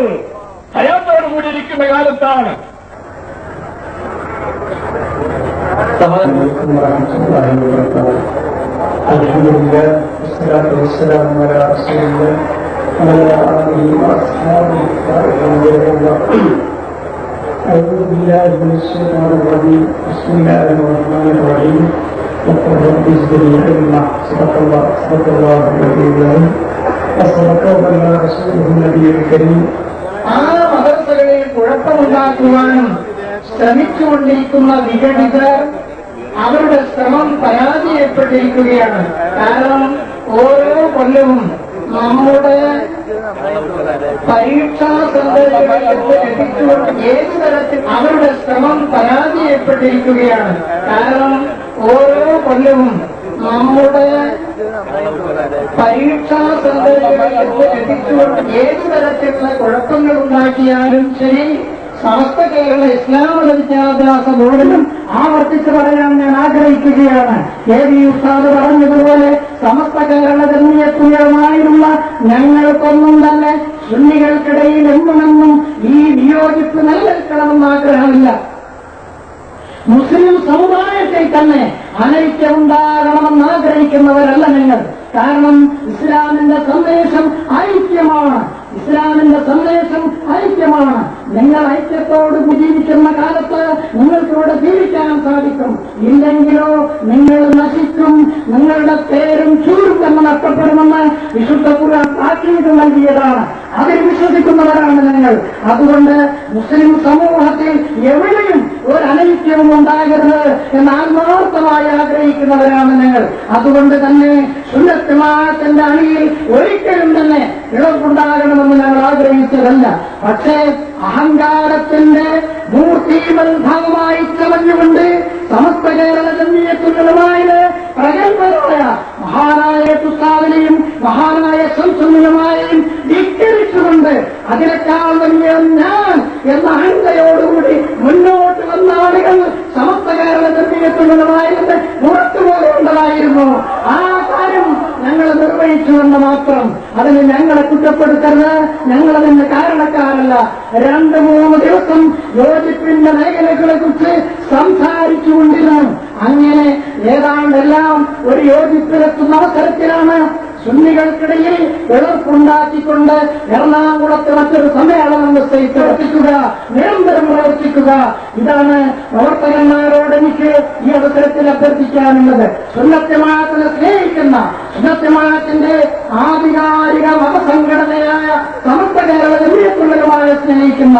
ഹയാത്തോടുകൂടി ഇരിക്കുന്ന കാലത്താണ്. അൽഹംദുലില്ലാഹ് വസ്സലാത്തു വസ്സലാമു അലാ റസൂലില്ലാഹ് വഅലാ ആലിഹി വഅസ്ഹാബിഹി വസല്ലം. أعوذ بالله من الشيطان الرجيم. بسم الله الرحمن الرحيم. وقل رب زدني علما صدق الله العلي العظيم وصدق وبلغ رسوله النبي الكريم. ആ മദ്രസകളിൽ കുഴപ്പമുണ്ടാക്കുവാനും ശ്രമിച്ചുകൊണ്ടിരിക്കുന്ന വിഘടിതർ അവരുടെ ശ്രമം പരാജയപ്പെട്ടിരിക്കുകയാണ്. കാരണം ഓരോ കൊല്ലവും നമ്മുടെ പരീക്ഷാ സെന്ററുകളിലേക്ക് ലഭിച്ചുകൊണ്ട് ഏത് തരത്തിൽ അവരുടെ ശ്രമം പരാജയപ്പെട്ടിരിക്കുകയാണ്. കാരണം ഓരോ കൊല്ലവും നമ്മുടെ പരീക്ഷാ സെന്ററുകളിലേക്ക് ലഭിച്ചുകൊണ്ട് ഏത് തരത്തിലുള്ള കുഴപ്പങ്ങൾ ഉണ്ടാക്കിയാലും ശരി, സമസ്ത കേരള ഇസ്ലാം മത വിദ്യാഭ്യാസ ബോർഡിനും ആവർത്തിച്ച് പറയാൻ ഞാൻ ആഗ്രഹിക്കുകയാണ്. എ.വി. ഉസ്താദ് പറഞ്ഞതുപോലെ സമസ്ത കേരള ജമിയത്തുകളുമായുള്ള ഞങ്ങൾക്കൊന്നും തന്നെ സുന്നികൾക്കിടയിൽ എന്നുമെന്നും ഈ വിയോജിപ്പ് നിലനിൽക്കണമെന്ന് ആഗ്രഹമില്ല. മുസ്ലിം സമുദായത്തിൽ തന്നെ അനൈക്യമുണ്ടാകണമെന്ന് ആഗ്രഹിക്കുന്നവരല്ല ഞങ്ങൾ. കാരണം ഇസ്ലാമിന്റെ സന്ദേശം ഐക്യമാണ്. ഇസ്ലാമിന്റെ സന്ദേശം ഐക്യമാണ്. നിങ്ങൾ ഐക്യത്തോട് ജീവിക്കുന്ന കാലത്ത് നിങ്ങൾക്കിവിടെ ജീവിക്കാൻ സാധിക്കും. ഇല്ലെങ്കിലോ നിങ്ങൾ നശിക്കും, നിങ്ങളുടെ പേരും ചൂരും തന്നെ നഷ്ടപ്പെടുമെന്ന് വിശുദ്ധ ഖുർആൻ താക്കീത് നൽകിയതാണ്. അതിൽ വിശ്വസിക്കുന്നവരാണ് ഞങ്ങൾ. അതുകൊണ്ട് മുസ്ലിം സമൂഹത്തിൽ എവിടെയും ഒരു അനൈക്യവും ഉണ്ടാകരുത് എന്ന് ആത്മാർത്ഥമായി ആഗ്രഹിക്കുന്നവരാണ് ഞങ്ങൾ. അതുകൊണ്ട് തന്നെ സുന്നത്ത് ജമാഅത്തിന്റെ അണിയിൽ ഒരിക്കലും തന്നെ ഇളവുണ്ടാകണമെന്ന് ഞങ്ങൾ ആഗ്രഹിച്ചതല്ല. പക്ഷേ അഹങ്കാരത്തിന്റെ മൂർത്തിബന്ധമായി ചമഞ്ഞുകൊണ്ട് സമസ്ത കേരള ജമിയത്തുകളുമായത് പ്രഗത്ഭരായ മഹാനായ ഉസ്താദിനെയും മഹാനായ ശംസുലുലമായെയും ധിക്കരിച്ചുകൊണ്ട് അതിനേക്കാൾ വലിയ ഞാൻ എന്ന അഹന്തയോടുകൂടി മുന്നോട്ട് വന്ന ആളുകൾ സമസ്ത കേരള ജമിയത്തുകളുമായത് പുറത്തു പോകേണ്ടതായിരുന്നു. ആ കാര്യം ഞങ്ങൾ നിർവഹിച്ചുവെന്ന് മാത്രം. അതിന് ഞങ്ങളെ കുറ്റപ്പെടുത്തരുത്. ഞങ്ങളതിന് കാരണക്കാരല്ല. 2-3 ദിവസം യോജിപ്പിന്റെ മേഖലകളെ കുറിച്ച് സംസാരിച്ചുകൊണ്ടിരുന്നു. അങ്ങനെ ഏതാണ്ടെല്ലാം ഒരു യോജിപ്പിലെത്തുന്ന അവസരത്തിലാണ് സുന്നികൾക്കിടയിൽ എതിർപ്പുണ്ടാക്കിക്കൊണ്ട് എറണാകുളത്ത് മറ്റൊരു സമ്മേളനം പ്രവർത്തിക്കുക, നിരന്തരം പ്രവർത്തിക്കുക. ഇതാണ് പ്രവർത്തകന്മാരോട് എനിക്ക് ഈ അവസരത്തിൽ അഭ്യർത്ഥിക്കാനുള്ളത്. സുന്നത്ത് ജമാഅത്തിനെ സ്നേഹിക്കുന്ന, സുന്നത്ത് ജമാഅത്തിന്റെ ആധികാരിക മതസംഘടനയായ സമസ്ത കേരള ജമിയത്തുള്ളവരുമായി സ്നേഹിക്കുന്ന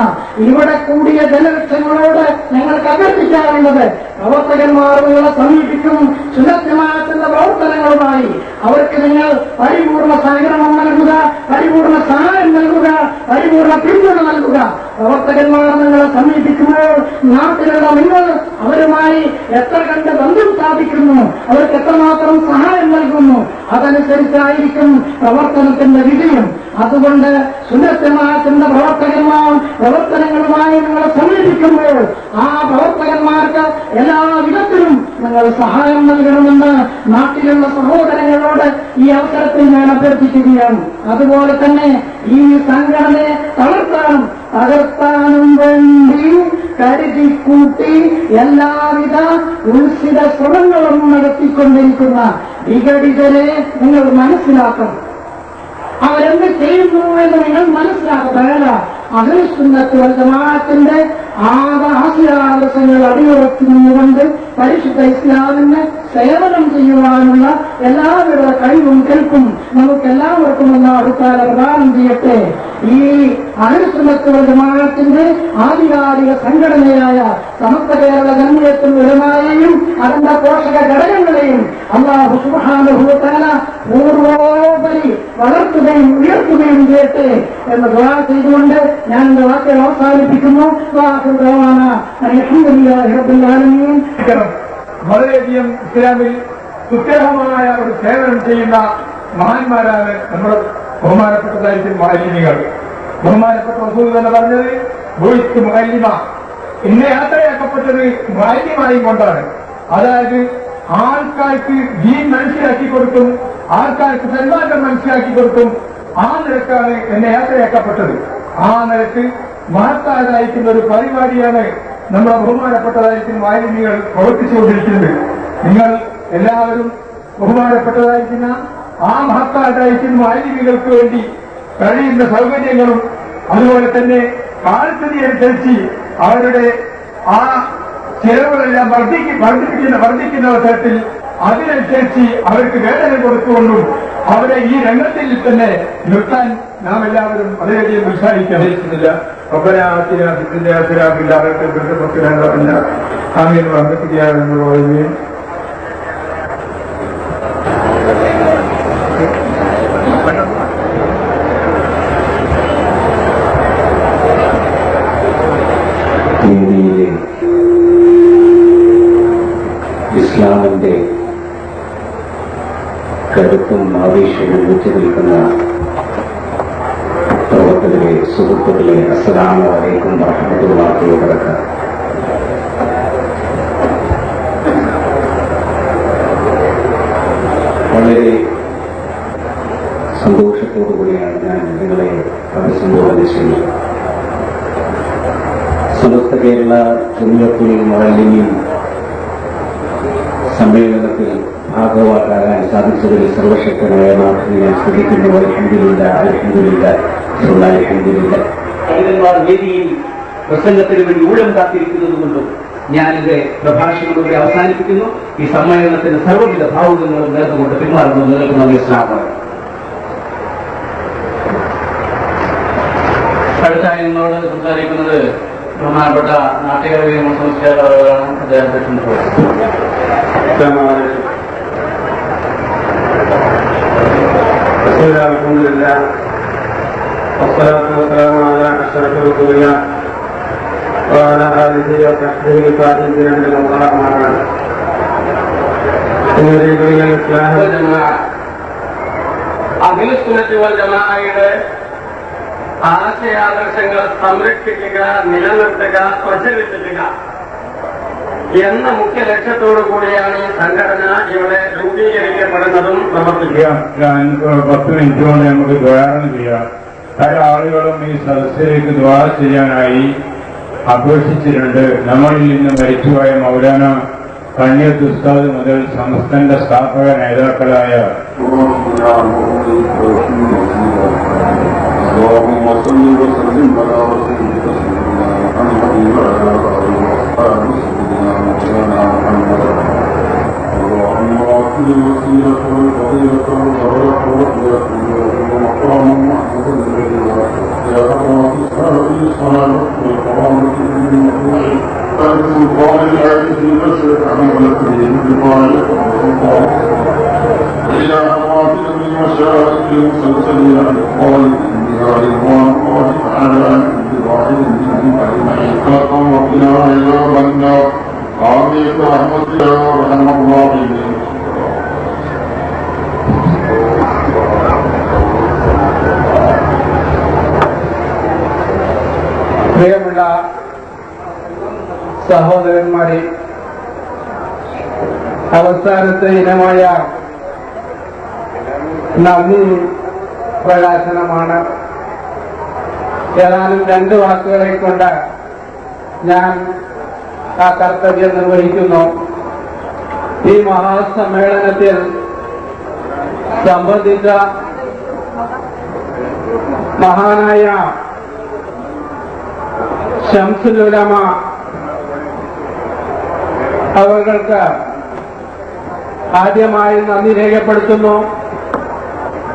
ഇവിടെ കൂടിയ ജനലക്ഷങ്ങളോട് ഞങ്ങൾക്ക് അഭ്യർത്ഥിക്കാറുള്ളത്, പ്രവർത്തകന്മാർ നിങ്ങളെ സമീപിക്കും. സുന്നത്ത് ജമാഅത്തിന്റെ പ്രവർത്തനങ്ങളുമായി അവർക്ക് നിങ്ങൾ പരിപൂർണ സഹകരണം നൽകുക, പരിപൂർണ സഹായം നൽകുക, പരിപൂർണ പിന്തുണ നൽകുക. പ്രവർത്തകന്മാർ നിങ്ങളെ സമീപിക്കുമ്പോൾ നാട്ടിലുള്ള നിങ്ങൾ അവരുമായി എത്ര കണ്ട് ബന്ധം സ്ഥാപിക്കുന്നു, അവർക്ക് എത്രമാത്രം സഹായം നൽകുന്നു, അതനുസരിച്ചായിരിക്കും പ്രവർത്തനത്തിന്റെ വിജയം. അതുകൊണ്ട് സുന്നത്ത് ജമാഅത്തിന്റെ പ്രവർത്തകന്മാർ പ്രവർത്തനങ്ങളുമായി നിങ്ങളെ സമീപിക്കുമ്പോൾ ആ പ്രവർത്തകന്മാർക്ക് എല്ലാ വിധത്തിലും നിങ്ങൾ സഹായം നൽകണമെന്ന് നാട്ടിലുള്ള സഹോദരങ്ങളോട് ഈ അവസരത്തിൽ ഞാൻ അഭ്യർത്ഥിക്കുകയാണ്. അതുപോലെ തന്നെ ഈ സംഘടനയെ തളർത്താനും തകർത്താനും വേണ്ടി കരുതിക്കൂട്ടി എല്ലാവിധ ഉത്സിത ശ്രമങ്ങളും നടത്തിക്കൊണ്ടിരിക്കുന്ന വിഘടിതരെ നിങ്ങൾ മനസ്സിലാക്കണം. അവരെന്ത് ചെയ്യുന്നു എന്ന് നിങ്ങൾ മനസ്സിലാക്കുക. അഹ്ലുസുന്നത്ത് വൽ ജമാഅത്തിന്റെ ആദർശങ്ങൾ അടിയുറച്ചുകൊണ്ട് പരിശുദ്ധ ഇസ്ലാമിന് സേവനം ചെയ്യുവാനുള്ള എല്ലാവരുടെ കഴിവും കേൾക്കും നമുക്കെല്ലാവർക്കും അല്ലാഹു തആല പ്രദാനം ചെയ്യട്ടെ. ഈ അഹ്ലുസുന്നത്ത് വൽ ജമാഅത്തിന്റെ ആധികാരിക സംഘടനയായ സമസ്ത കേരള ജമിയത്തുൽ ഉലമായെയും അതിന്റെ പോഷക ഘടകങ്ങളെയും അല്ലാഹു സുബ്ഹാനഹു വ തആല പൂർവോപരി വളർത്തുകയും ഉയർത്തുകയും ചെയ്യട്ടെ എന്ന് ദുആ ചെയ്തുകൊണ്ട് ഞാൻ എന്റെ വാക്കുകൾ അവസാനിപ്പിക്കുന്നു. അൽഹംദുലില്ലാഹി റബ്ബിൽ ആലമീൻ. വളരെയധികം ഇസ്ലാമിൽ സുത്യർഹമായ ഒരു സേവനം ചെയ്യുന്ന മഹാന്മാരാണ് നമ്മുടെ ബഹുമാനപ്പെട്ടതായിട്ട് മുഅല്ലിമീങ്ങൾ. ബഹുമാനപ്പെട്ട റസൂൽ എന്ന് പറഞ്ഞത് ബുഇസ്തു മുഅല്ലിമ, ഇന്നെ യാത്രയാക്കപ്പെട്ടത് മുഅല്ലിമായി കൊണ്ടാണ്. അതായത് ആൾക്കാർക്ക് ദീൻ മനസ്സിലാക്കി കൊടുത്തും ആൾക്കാർക്ക് സന്മാർഗം മനസ്സിലാക്കി കൊടുത്തും ആ നിരക്കാണ് എന്നെ യാത്രയാക്കപ്പെട്ടത്. ആ നിരക്ക് മഹത്തായതായിരിക്കുന്ന ഒരു പരിപാടിയാണ് നമ്മുടെ ബഹുമാനപ്പെട്ടതായിരിക്കുന്ന മുഅല്ലിമീങ്ങൾ പ്രവർത്തിച്ചുകൊണ്ടിരിക്കുന്നത്. നിങ്ങൾ എല്ലാവരും ബഹുമാനപ്പെട്ടതായിരിക്കുന്ന ആ മഹത്തായതായിരിക്കുന്ന മുഅല്ലിമീങ്ങൾക്ക് വേണ്ടി കഴിയുന്ന സൗകര്യങ്ങളും അതുപോലെ തന്നെ കാലസ്ഥിതി അനുസരിച്ച് അവരുടെ ആ ചെലവുകളെല്ലാം വർദ്ധിക്കുന്ന അവസരത്തിൽ അതിനനുസരിച്ച് അവർക്ക് വേദന കൊടുത്തുകൊണ്ടും അവരെ ഈ രംഗത്തിൽ തന്നെ നിർത്താൻ നാം എല്ലാവരും വളരെയധികം ഉത്സാഹിക്കുന്നില്ല. ആമീൻ വർദ്ധിപ്പിക്കുകയാണെന്ന് പറയുകയും വേദിയിലെ ഇസ്ലാമിന്റെ കരുത്തും ആവേശവും ഊറ്റി നിൽക്കുന്ന പ്രവർത്തകരെ, സുഹൃത്തുക്കളെ, അസ്സലാമു അലൈക്കും വറഹ്മത്തുള്ളാഹി വബറകാതുഹു. വളരെ സന്തോഷത്തോടുകൂടിയാണ് ഞാൻ നിങ്ങളെ അഭിസംബോധന ചെയ്യുന്നത്. സമസ്ത കേരള ജമിയത്തുൽ മുഅല്ലിമീൻ സമ്മേളനത്തിൽ ഭാഗവാക്കാകാൻ സാധിച്ചതിൽ സർവശക്തനായ നാഥനെ ഞാൻ സ്തുതിക്കുന്നു. അൽഹംദുലില്ലാഹ്, അൽഹംദുലില്ലാഹ്, അൽഹംദുലില്ലാഹ്. പണ്ഡിതന്മാർ വേദിയിൽ പ്രസംഗത്തിന് വേണ്ടി ഊഴം കാത്തിരിക്കുന്നതുകൊണ്ടും ഞാനിത് പ്രഭാഷണത്തിലൂടെ അവസാനിപ്പിക്കുന്നു. ഈ സമ്മേളനത്തിന് സർവ്വവിധ ഭാവുകങ്ങളും നേർന്നുകൊണ്ട് പിന്മാറുന്നു. നിൽക്കുന്ന ഇസ്ലാമാണ്. അടുത്തായി നിങ്ങളോട് സംസാരിക്കുന്നത് ബഹുമാനപ്പെട്ട നാട്ടുകാരെ സംസ്കാരമാണ്. അദ്ദേഹത്തെ അൽഹംദുലില്ലാഹ് വസ്സലാത്തു വസ്സലാമു അലാ അഷ്റഫിൽ റസൂലില്ലാ വഅലാ ആലിഹി വസഹ്ബിഹി ഫാഇദിന മിനൽ മുഖറമീൻ. അഹ്ലുസ് സുന്നത്തി വൽ ജമാഅയുടെ ആശയാദർശങ്ങൾ സംരക്ഷിക്കുക, നിലനിർത്തുക, പ്രചരിപ്പിക്കുക എന്ന മുഖ്യ ലക്ഷ്യത്തോടു കൂടിയാണ് ഈ സംഘടന ഇവിടെ രൂപീകരിക്കപ്പെടുന്നതും പ്രവർത്തിക്കുക. 10 മിനിറ്റ് കൊണ്ട് നമുക്ക് ദ്വാരം ചെയ്യാം. പല ആളുകളും ഈ സദസ്സിലേക്ക് ദ്വാര ചെയ്യാനായി അപേക്ഷിച്ചിട്ടുണ്ട്. നമ്മളിൽ നിന്ന് മരിച്ചുപോയ മൗലാന കണ്ണിയത്ത് ഉസ്താദ് മുതൽ സമസ്തന്റെ സ്ഥാപക നേതാക്കളായ اللهم صل وسلم على رسولك سيدنا محمد وعلى آله سيدنا مولانا محمد. اللهم اغفر الوسيلة والفضيلة والدرجة والرحمة ومقام محمود الذي يا الله في الصلاة والقرآن الكريم سلطان العزيز المشرق عن ولده بطاعة الله إلى أماكن من مشارق المسلسلين عن الخالق بها رضوان الله تعالى عن كل واحد منهم أجمعين. وقنا عذاب النار. آمين برحمتك يا أرحم الراحمين. പ്രിയമുള്ള സഹോദരന്മാരെ, അവസാനത്തെ ഇനമായ നന്ദി പ്രകാശനമാണ്. ഏതാനും 2 വാക്കുകളെ കൊണ്ട് ഞാൻ ആ കർത്തവ്യം നിർവഹിക്കുന്നു. ഈ മഹാസമ്മേളനത്തിൽ സംബന്ധിച്ച മഹാനായ ശംസുൽ ഉലമ അവർക്ക് ആദ്യമായി നന്ദി രേഖപ്പെടുത്തുന്നു.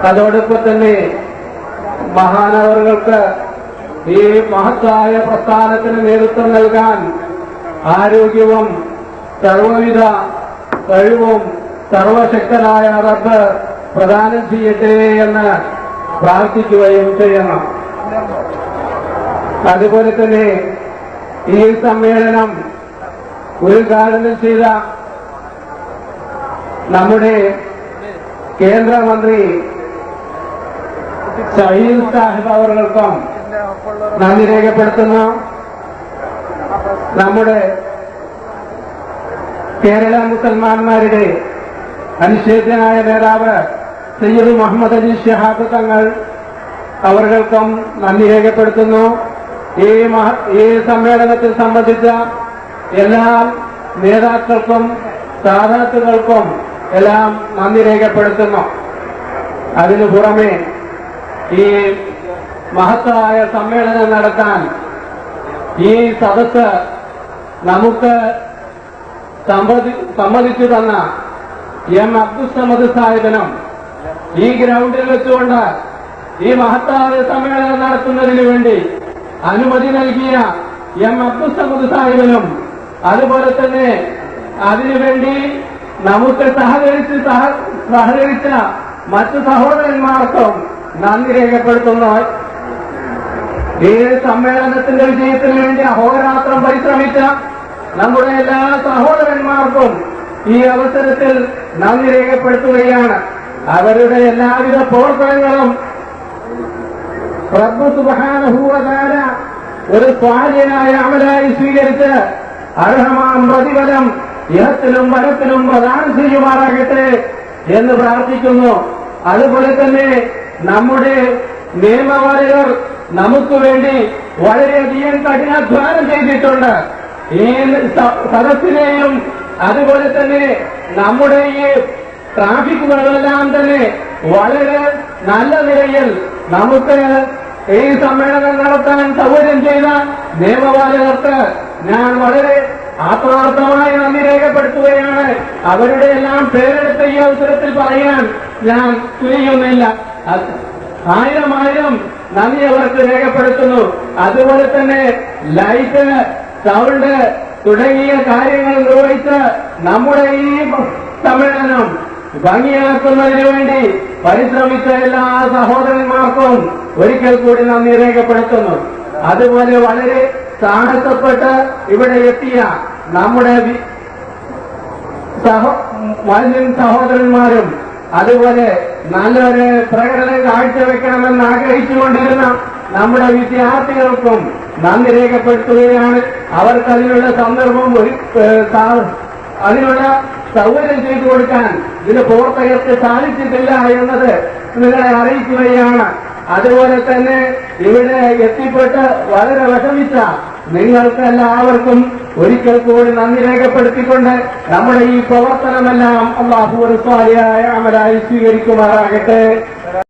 അതോടൊപ്പം തന്നെ മഹാനവറുകൾക്ക് ഈ മഹത്തായ പ്രസ്ഥാനത്തിന് നേതൃത്വം നൽകാൻ ആരോഗ്യവും സർവവിധ കഴിവും സർവശക്തനായ റബ്ബ് പ്രദാനം ചെയ്യട്ടെ എന്ന് പ്രാർത്ഥിക്കുകയും ചെയ്യണം. അതുപോലെ തന്നെ ഈ സമ്മേളനം ഉദ്ഘാടനം ചെയ്ത നമ്മുടെ കേന്ദ്രമന്ത്രി സഹീദ് സാഹിബ് അവർക്കും നന്ദി രേഖപ്പെടുത്തുന്നു. നമ്മുടെ കേരള മുസൽമാന്മാരുടെ അനിഷേധ്യനായ നേതാവ് സയ്യിദ് മുഹമ്മദ് അലി ശിഹാബ് തങ്ങൾ അവർക്കും നന്ദി രേഖപ്പെടുത്തുന്നു. ഈ സമ്മേളനത്തിൽ സംബന്ധിച്ച എല്ലാ നേതാക്കൾക്കും സാധാത്തുക്കൾക്കും എല്ലാം നന്ദി രേഖപ്പെടുത്തുന്നു. അതിനു പുറമെ ഈ മഹത്തായ സമ്മേളനം നടത്താൻ ഈ സദസ്സ് നമുക്ക് സമ്മതിച്ചു തന്ന എം അബ്ദുസമദ് സാഹിബിനും ഈ ഗ്രൗണ്ടിൽ വെച്ചുകൊണ്ട് ഈ മഹത്തായ സമ്മേളനം നടത്തുന്നതിന് വേണ്ടി അനുമതി നൽകിയ എം അബ്ദുസമദ് സാഹിബിനും അതുപോലെ തന്നെ അതിനുവേണ്ടി നമുക്ക് സഹകരിച്ച മറ്റു സഹോദരന്മാർക്കും നന്ദി രേഖപ്പെടുത്തുന്നു. ഈ സമ്മേളനത്തിന്റെ വിജയത്തിന് വേണ്ടി അഹോരാത്രം പരിശ്രമിച്ച നമ്മുടെ എല്ലാ സഹോദരന്മാർക്കും ഈ അവസരത്തിൽ നന്ദി രേഖപ്പെടുത്തുകയാണ്. അവരുടെ എല്ലാവിധ പ്രവർത്തനങ്ങളും റബ്ബ് സുബ്ഹാനഹു വ തആല ഒരു സ്വാലിഹായ അമലായി സ്വീകരിച്ച് അർഹമാം പ്രതിഫലം ഇഹത്തിലും വരത്തിലും പ്രദാനം ചെയ്യുമാറാകട്ടെ എന്ന് പ്രാർത്ഥിക്കുന്നു. അതുപോലെ തന്നെ നമ്മുടെ നിയമപാലകർ നമുക്ക് വേണ്ടി വളരെയധികം കഠിനാധ്വാനം ചെയ്തിട്ടുണ്ട്. ഈ സദസ്സിനെയും അതുപോലെ തന്നെ നമ്മുടെ ഈ ട്രാഫിക്കുകളെല്ലാം തന്നെ വളരെ നല്ല നിലയിൽ നമുക്ക് ഈ സമ്മേളനം നടത്താൻ സൗകര്യം ചെയ്ത നിയമപാലകർക്ക് ഞാൻ വളരെ ആത്മാർത്ഥമായ നന്ദി രേഖപ്പെടുത്തുകയാണ്. അവരുടെ എല്ലാം പേരെടുത്ത് ഈ അവസരത്തിൽ പറയാൻ ഞാൻ തുനിയുന്നില്ല. ആയിരം നന്ദി അവർക്ക് രേഖപ്പെടുത്തുന്നു. അതുപോലെ തന്നെ ലൈറ്റ്, സൗണ്ട് തുടങ്ങിയ കാര്യങ്ങൾ നിർവഹിച്ച് നമ്മുടെ ഈ സമ്മേളനം ഭംഗിയാക്കുന്നതിന് വേണ്ടി പരിശ്രമിച്ച എല്ലാ സഹോദരന്മാർക്കും ഒരിക്കൽ കൂടി നന്ദി രേഖപ്പെടുത്തുന്നു. അതുപോലെ വളരെ സാഹസപ്പെട്ട് ഇവിടെ എത്തിയ നമ്മുടെ മുസ്ലിം സഹോദരന്മാരും അതുപോലെ നല്ലൊരു പ്രകടനം കാഴ്ചവെക്കണമെന്ന് ആഗ്രഹിച്ചുകൊണ്ടിരുന്ന നമ്മുടെ വിദ്യാർത്ഥികൾക്കും നന്ദി രേഖപ്പെടുത്തുകയാണ്. അവർക്ക് അതിനുള്ള സന്ദർഭം അതിനുള്ള സൗകര്യം ചെയ്തു കൊടുക്കാൻ ഇതിന്റെ പ്രവർത്തകർക്ക് സാധിച്ചിട്ടില്ല എന്നത് നിങ്ങളെ അറിയിക്കുകയാണ്. അതുപോലെ തന്നെ ഇവിടെ എത്തിപ്പെട്ട് വളരെ വിഷമിച്ച നിങ്ങൾക്കെല്ലാവർക്കും ഒരിക്കൽ കൂടി നന്ദി രേഖപ്പെടുത്തിക്കൊണ്ട് നമ്മുടെ ഈ പ്രവർത്തനമെല്ലാം അല്ലാഹു ഒരു സ്വാലിഹായ അമലായി സ്വീകരിക്കുമാറാകട്ടെ.